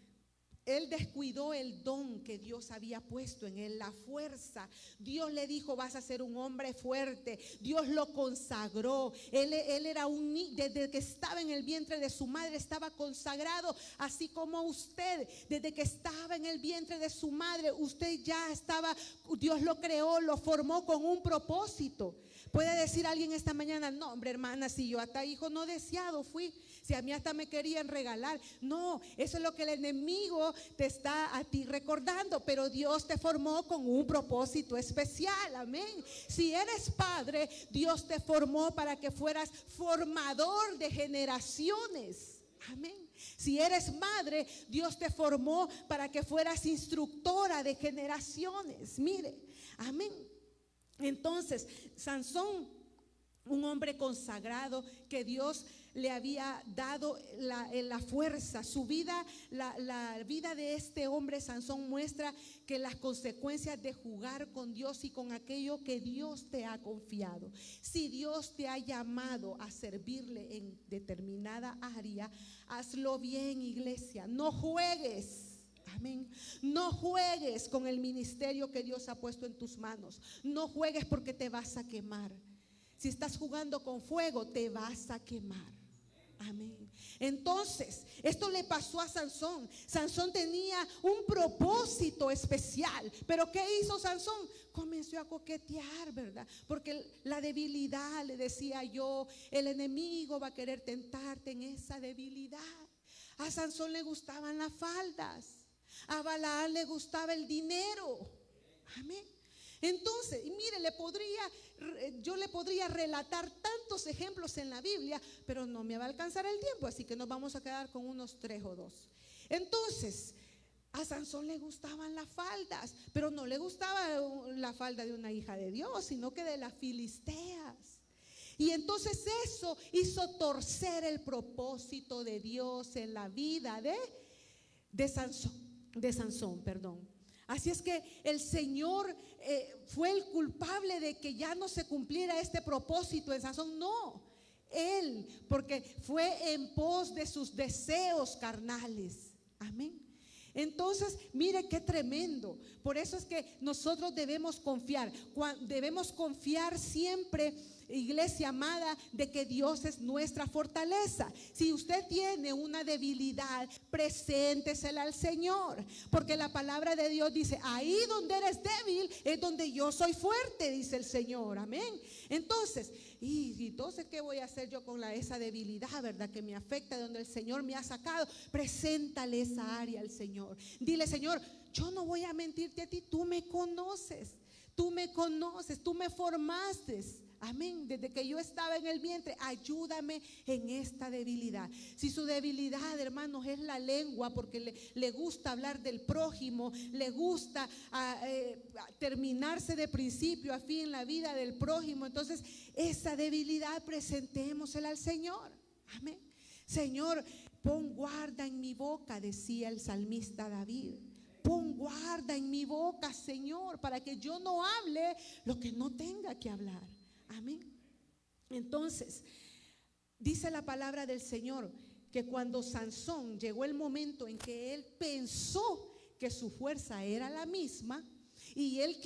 él descuidó el don que Dios había puesto en él, la fuerza. Dios le dijo, vas a ser un hombre fuerte. Dios lo consagró. Él era un niño, desde que estaba en el vientre de su madre estaba consagrado, así como usted, desde que estaba en el vientre de su madre, usted ya estaba, Dios lo creó, lo formó con un propósito. Puede decir alguien esta mañana, no, hombre, hermana, si yo hasta hijo no deseado fui, si a mí hasta me querían regalar. No, eso es lo que el enemigo te está a ti recordando, pero Dios te formó con un propósito especial. Amén. Si eres padre, Dios te formó para que fueras formador de generaciones. Amén. Si eres madre, Dios te formó para que fueras instructora de generaciones. Mire, amén. Entonces, Sansón, un hombre consagrado que Dios le había dado la fuerza, su vida, la vida de este hombre Sansón muestra que las consecuencias de jugar con Dios y con aquello que Dios te ha confiado. Si Dios te ha llamado a servirle en determinada área, hazlo bien, iglesia, no juegues. Amén. No juegues con el ministerio que Dios ha puesto en tus manos. No juegues porque te vas a quemar. Si estás jugando con fuego, te vas a quemar. Amén. Entonces, esto le pasó a Sansón. Sansón tenía un propósito especial. Pero ¿qué hizo Sansón? Comenzó a coquetear, ¿verdad? Porque la debilidad, le decía yo, el enemigo va a querer tentarte en esa debilidad. A Sansón le gustaban las faldas. A Balaam le gustaba el dinero. Amén. Entonces, y mire, yo le podría relatar tantos ejemplos en la Biblia, pero no me va a alcanzar el tiempo, así que nos vamos a quedar con unos 3 o 2. Entonces, a Sansón le gustaban las faldas, pero no le gustaba la falda de una hija de Dios, sino que de las filisteas. Y entonces eso hizo torcer el propósito de Dios en la vida de Sansón, perdón. Así es que el Señor fue el culpable de que ya no se cumpliera este propósito en Sansón. No, él, porque fue en pos de sus deseos carnales. Amén. Entonces, mire qué tremendo. Por eso es que nosotros debemos confiar siempre, iglesia amada, de que Dios es nuestra fortaleza. Si usted tiene una debilidad, preséntesela al Señor, porque la palabra de Dios dice: ahí donde eres débil es donde yo soy fuerte, dice el Señor. Amén. Entonces, entonces ¿qué voy a hacer yo con esa debilidad, verdad, que me afecta, de donde el Señor me ha sacado? Preséntale esa área al Señor. Dile: Señor, yo no voy a mentirte a ti, tú me conoces, tú me formaste. Amén. Desde que yo estaba en el vientre, ayúdame en esta debilidad. Si su debilidad, hermanos, es la lengua, porque le gusta hablar del prójimo, le gusta terminarse de principio a fin en la vida del prójimo, entonces esa debilidad presentémosela al Señor. Amén. Señor, pon guarda en mi boca, decía el salmista David. Pon guarda en mi boca, Señor, para que yo no hable lo que no tenga que hablar. Amén. Entonces, dice la palabra del Señor que cuando Sansón llegó el momento en que él pensó que su fuerza era la misma, y él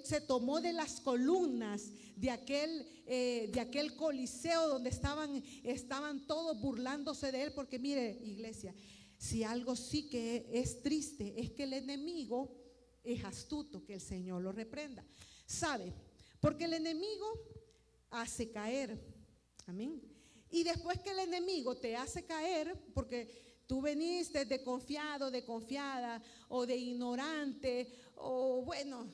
se tomó de las columnas de aquel coliseo donde estaban todos burlándose de él, porque mire, iglesia, si algo sí que es triste es que el enemigo es astuto, que el Señor lo reprenda. ¿Sabe? Porque el enemigo hace caer. Amén. Y después que el enemigo te hace caer, porque tú veniste de confiado, de confiada, o de ignorante, o bueno,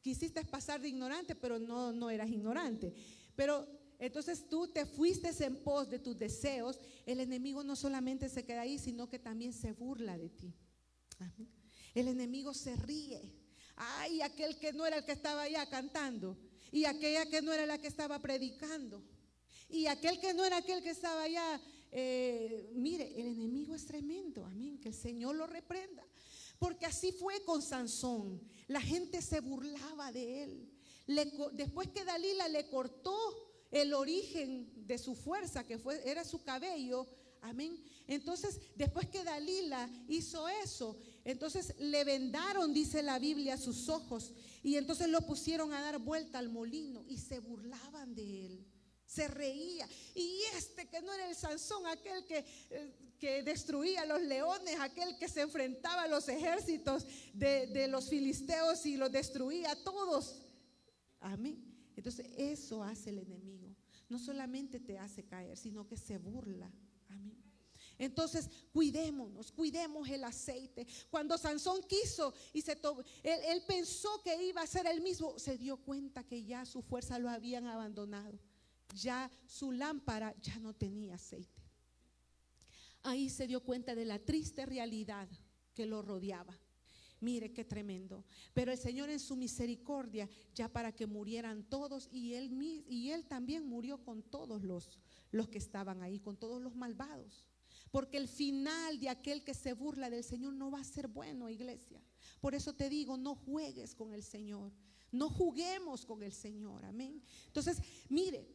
quisiste pasar de ignorante, pero no eras ignorante. Pero entonces tú te fuiste en pos de tus deseos. El enemigo no solamente se queda ahí, sino que también se burla de ti. Amén. El enemigo se ríe. Ay, aquel que no era el que estaba allá cantando, y aquella que no era la que estaba predicando, y aquel que no era aquel que estaba allá. Mire, el enemigo es tremendo. Amén. Que el Señor lo reprenda. Porque así fue con Sansón. La gente se burlaba de él. Después que Dalila le cortó el origen de su fuerza, que era su cabello. Amén. Entonces, después que Dalila hizo eso, entonces le vendaron, dice la Biblia, sus ojos, y entonces lo pusieron a dar vuelta al molino y se burlaban de él. Se reía. Y que no era el Sansón, aquel que destruía a los leones, aquel que se enfrentaba a los ejércitos de los filisteos y los destruía a todos. Amén. Entonces eso hace el enemigo. No solamente te hace caer, sino que se burla. Amén. Entonces cuidemos el aceite. Cuando Sansón quiso y él pensó que iba a ser el mismo, se dio cuenta que ya su fuerza lo habían abandonado. Ya su lámpara ya no tenía aceite. Ahí se dio cuenta de la triste realidad que lo rodeaba. Mire qué tremendo. Pero el Señor, en su misericordia, ya para que murieran todos, y él también murió con todos los que estaban ahí, con todos los malvados. Porque el final de aquel que se burla del Señor no va a ser bueno, iglesia. Por eso te digo, no juegues con el Señor. No juguemos con el Señor. Amén. Entonces, mire,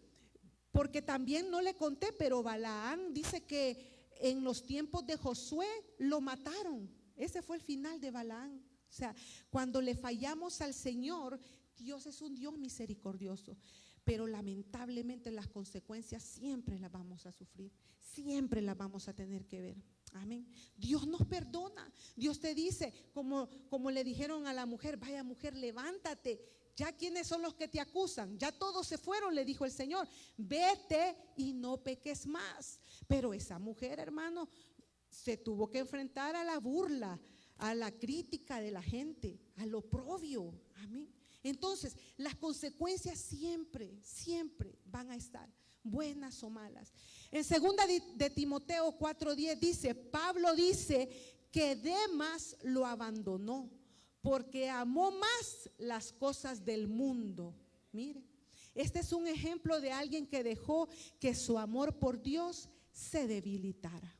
porque también no le conté, pero Balaán dice que en los tiempos de Josué lo mataron. Ese fue el final de Balaán. O sea, cuando le fallamos al Señor, Dios es un Dios misericordioso, pero lamentablemente las consecuencias siempre las vamos a sufrir, siempre las vamos a tener que ver. Amén. Dios nos perdona. Dios te dice, como le dijeron a la mujer: vaya mujer, levántate. Ya, ¿quiénes son los que te acusan? Ya todos se fueron, le dijo el Señor. Vete y no peques más. Pero esa mujer, hermano, se tuvo que enfrentar a la burla, a la crítica de la gente, al oprobio. Amén. Amén. Entonces, las consecuencias siempre, siempre van a estar, buenas o malas. En 2 de Timoteo 4:10 dice, Pablo dice que Demas lo abandonó porque amó más las cosas del mundo. Mire, este es un ejemplo de alguien que dejó que su amor por Dios se debilitara.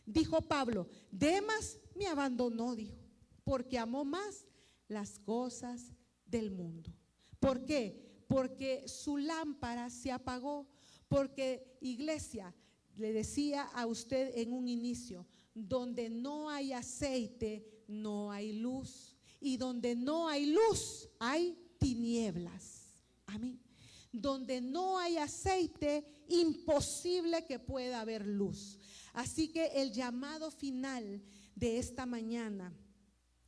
Dijo Pablo, Demas me abandonó, dijo, porque amó más las cosas del mundo. ¿Por qué? Porque su lámpara se apagó. Porque, iglesia, le decía a usted en un inicio, donde no hay aceite, no hay luz. Y donde no hay luz, hay tinieblas. Amén. Donde no hay aceite, imposible que pueda haber luz. Así que el llamado final de esta mañana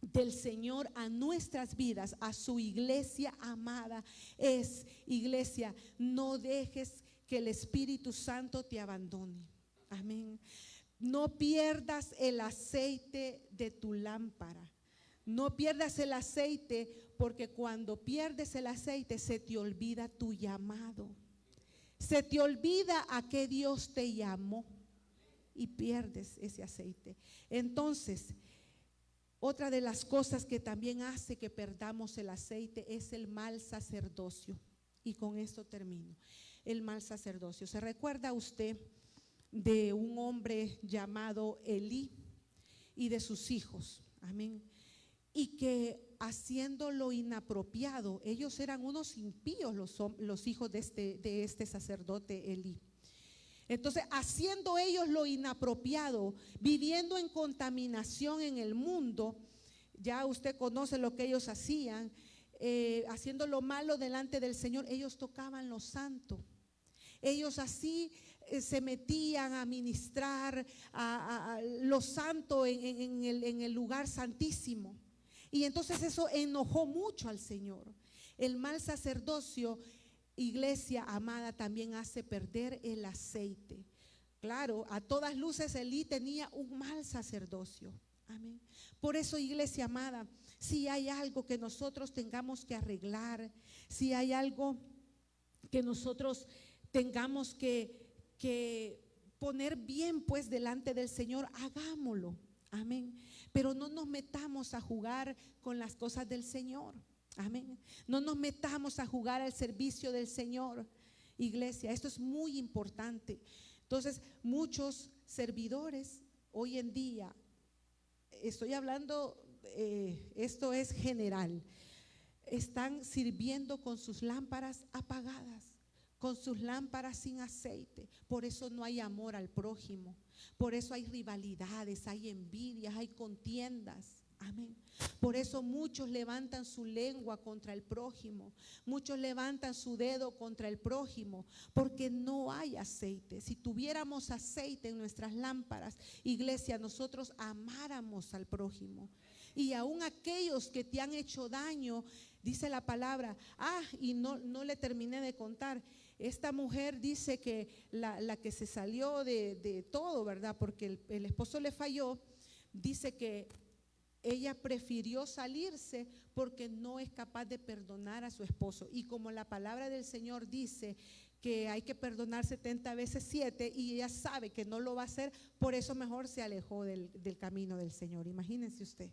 del Señor a nuestras vidas, a su iglesia amada, es: iglesia, no dejes que el Espíritu Santo te abandone. Amén. No pierdas el aceite de tu lámpara. No pierdas el aceite, porque cuando pierdes el aceite se te olvida tu llamado. Se te olvida a qué Dios te llamó y pierdes ese aceite. Entonces, otra de las cosas que también hace que perdamos el aceite es el mal sacerdocio. Y con esto termino. El mal sacerdocio. ¿Se recuerda usted de un hombre llamado Elí y de sus hijos? Amén. Y que haciendo lo inapropiado, ellos eran unos impíos, los hijos de este sacerdote Elí. Entonces, haciendo ellos lo inapropiado, viviendo en contaminación en el mundo, ya usted conoce lo que ellos hacían, haciendo lo malo delante del Señor, ellos tocaban lo santo. Ellos así se metían a ministrar a lo santo en el lugar santísimo. Y entonces eso enojó mucho al Señor. El mal sacerdocio, iglesia amada, también hace perder el aceite. Claro, a todas luces Elí tenía un mal sacerdocio. Amén. Por eso, iglesia amada, si hay algo que nosotros tengamos que arreglar, si hay algo que nosotros tengamos que poner bien pues delante del Señor, hagámoslo. Amén. Pero no nos metamos a jugar con las cosas del Señor. Amén. No nos metamos a jugar al servicio del Señor, iglesia. Esto es muy importante. Entonces, muchos servidores hoy en día, estoy hablando, esto es general, están sirviendo con sus lámparas apagadas, con sus lámparas sin aceite. Por eso no hay amor al prójimo. Por eso hay rivalidades, hay envidias, hay contiendas. Amén. Por eso muchos levantan su lengua contra el prójimo. Muchos levantan su dedo contra el prójimo, porque no hay aceite. Si tuviéramos aceite en nuestras lámparas, iglesia, nosotros amáramos al prójimo. Y aún aquellos que te han hecho daño, dice la palabra. Y no le terminé de contar. Esta mujer dice que la que se salió de todo, ¿verdad? Porque el esposo le falló. Dice que ella prefirió salirse porque no es capaz de perdonar a su esposo. Y como la palabra del Señor dice que hay que perdonar 70 veces 7, y ella sabe que no lo va a hacer, por eso mejor se alejó del camino del Señor. Imagínense usted.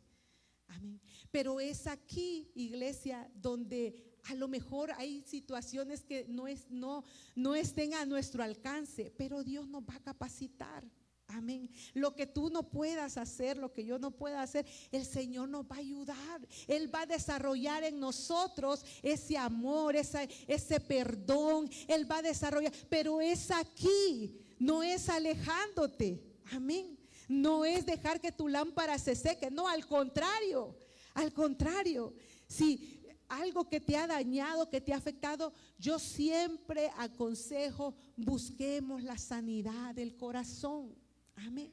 Amén. Pero es aquí, iglesia, donde a lo mejor hay situaciones que no estén a nuestro alcance, pero Dios nos va a capacitar. Amén. Lo que tú no puedas hacer, lo que yo no pueda hacer, el Señor nos va a ayudar. Él va a desarrollar en nosotros ese amor, ese perdón. Él va a desarrollar, pero es aquí, no es alejándote. Amén. No es dejar que tu lámpara se seque, no, al contrario. Si algo que te ha dañado, que te ha afectado, yo siempre aconsejo: busquemos la sanidad del corazón. Amén.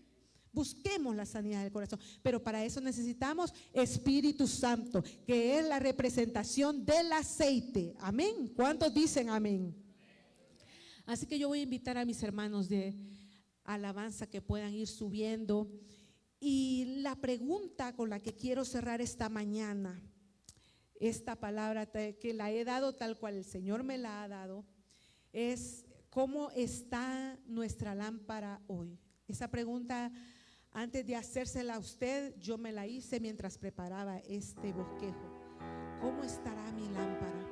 Busquemos la sanidad del corazón, pero para eso necesitamos Espíritu Santo, que es la representación del aceite. Amén. ¿Cuántos dicen amén? Así que yo voy a invitar a mis hermanos de alabanza que puedan ir subiendo. Y la pregunta con la que quiero cerrar esta mañana esta palabra que la he dado tal cual el Señor me la ha dado, es: ¿cómo está nuestra lámpara hoy? Esa pregunta, antes de hacérsela a usted, yo me la hice mientras preparaba este bosquejo. ¿Cómo estará mi lámpara?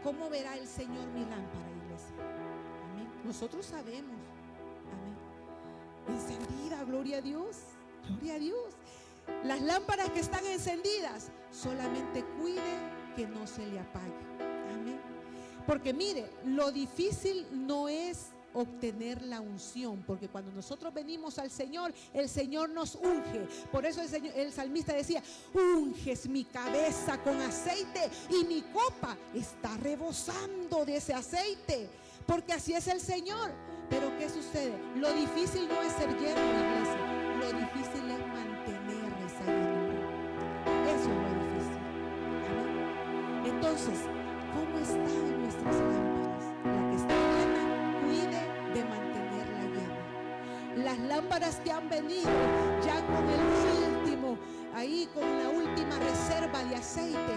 ¿Cómo verá el Señor mi lámpara, iglesia? Amén. Nosotros sabemos. Amén. Encendida, gloria a Dios. Gloria a Dios. Las lámparas que están encendidas, solamente cuide que no se le apague. Amén. Porque mire, lo difícil no es obtener la unción, porque cuando nosotros venimos al Señor, el Señor nos unge. Por eso el salmista decía: unges mi cabeza con aceite y mi copa está rebosando de ese aceite, porque así es el Señor. Pero ¿qué sucede? Lo difícil no es ser lleno, iglesia, lo difícil es mantener esa llenura. Eso es lo difícil. Amén. Entonces, ¿cómo están nuestras lámparas? La que está llena, cuide de mantenerla llena. Las lámparas que han venido ya con el último, ahí con la última reserva de aceite,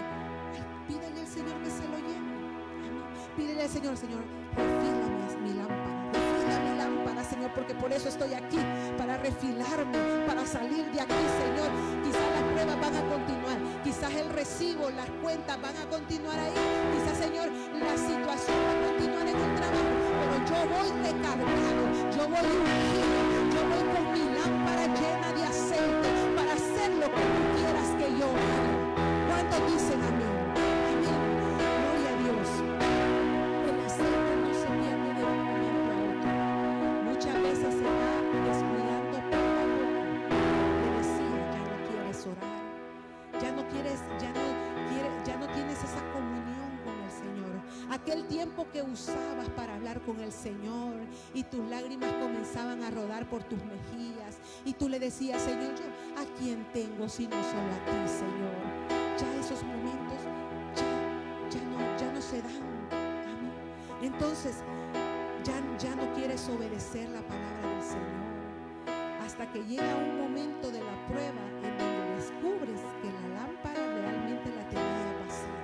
pídele al Señor que se lo llene. Amén. Pídele al Señor: Señor, refílame mi lámpara, refila mi lámpara, Señor, porque por eso estoy aquí, para refilarme, para salir de aquí, Señor. Quizás las pruebas van a continuar, quizás el recibo, las cuentas van a continuar ahí, quizás, Señor, la situación va a continuar en el trabajo, pero yo voy recargado, yo voy ungido, yo voy con mi lámpara llena de aceite para hacer lo que tú quieras que yo haga. ¿Cuántos dicen amén? Amén. Gloria a Dios. El aceite no se pierde de un momento a otro. Muchas veces se va descuidando poco a poco. Le decía: ya no quieres orar, ya no tienes esa comunión con el Señor. Aquel tiempo que usabas para hablar con el Señor y tus lágrimas comenzaban a rodar por tus mejillas y tú le decías: Señor, yo ¿a quién tengo sino solo a ti, Señor? Ya esos momentos ya no se dan. Amén. Entonces ya no quieres obedecer la palabra del Señor, hasta que llega un momento de la prueba en donde descubres que la lámpara realmente la tenía vacía.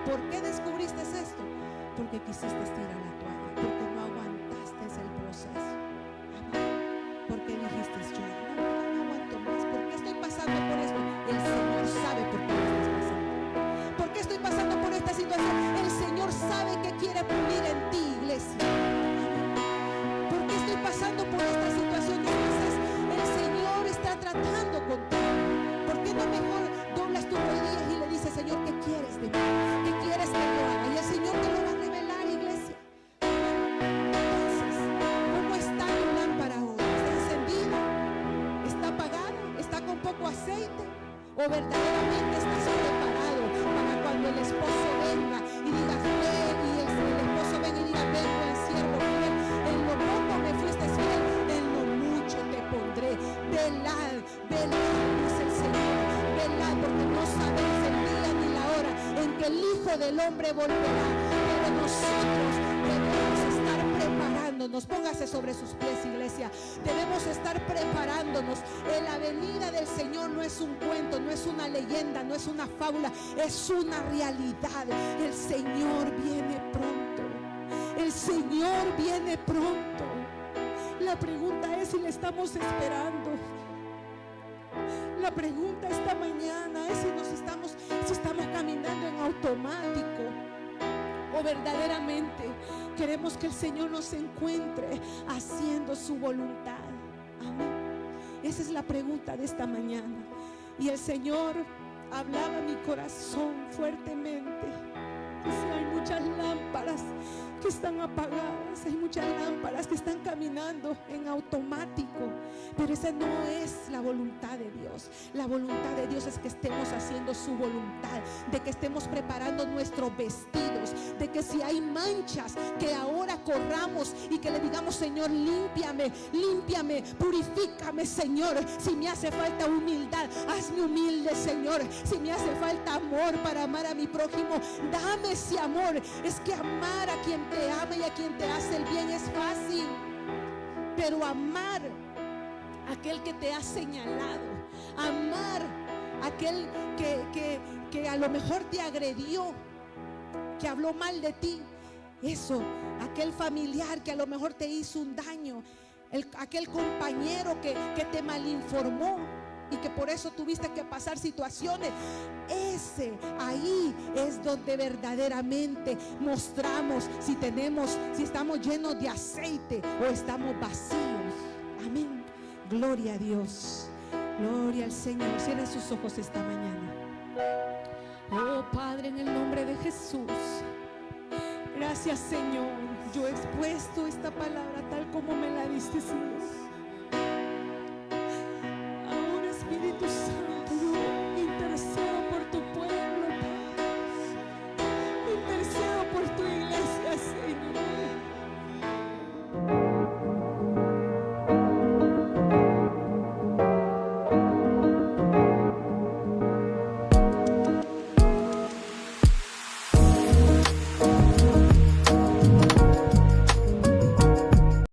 ¿Por qué descubriste esto? Porque quisiste tirar la toalla, porque no aguantaste el proceso. Amén. Porque dijiste: yo no aguanto más. ¿Por qué estoy pasando por esto? El Señor sabe por qué lo estás pasando. ¿Por qué estoy pasando por esta situación? El Señor sabe que quiere pulir en ti, iglesia. ¿Por qué estoy pasando por esta situación? Quizás el Señor está tratando contigo. ¿Por qué no mejor doblas tus rodillas y le dices: Señor, ¿qué quieres de mí? ¿Qué quieres que yo haga? Y el Señor te lo va a revelar, iglesia. Entonces, ¿cómo está tu lámpara hoy? ¿Está encendida? ¿Está apagada? ¿Está con poco aceite? ¿O verdaderamente estás preparado para cuando el esposo venga y digas: ven, y el esposo venga y diga: ven, buen siervo fiel, en lo poco me fuiste fiel, en lo mucho te pondré. Velad, dice el Señor, velad, porque no sabéis el día ni la hora en que el Hijo del Hombre volverá. Pero nosotros debemos estar preparándonos. Póngase sobre sus pies, iglesia. Debemos estar preparándonos. La venida del Señor no es un cuento, no es una leyenda, no es una fábula, es una realidad. El Señor viene pronto. El Señor viene pronto. La pregunta es si le estamos esperando. La pregunta esta mañana es si estamos caminando en automático o verdaderamente queremos que el Señor nos encuentre haciendo su voluntad. Amén. Esa es la pregunta de esta mañana. Y el Señor hablaba a mi corazón fuertemente. Dice: hay muchas lámparas que están apagadas, hay muchas lámparas que están caminando en automático, pero esa no es la voluntad de Dios. La voluntad de Dios es que estemos haciendo su voluntad, de que estemos preparando nuestros vestidos, de que si hay manchas, que ahora corramos y que le digamos: Señor, límpiame, límpiame, purifícame, Señor. Si me hace falta humildad, hazme humilde, Señor. Si me hace falta amor para amar a mi prójimo, dame ese amor. Es que amar a quien te ama y a quien te hace el bien es fácil, pero amar a aquel que te ha señalado, amar aquel que a lo mejor te agredió, que habló mal de ti, eso, aquel familiar que a lo mejor te hizo un daño, aquel compañero que te malinformó y que por eso tuviste que pasar situaciones. Ahí es donde verdaderamente mostramos si estamos llenos de aceite o estamos vacíos. Amén. Gloria a Dios. Gloria al Señor. Cierren sus ojos esta mañana. Oh Padre, en el nombre de Jesús, gracias Señor. Yo he expuesto esta palabra tal como me la diste, Señor.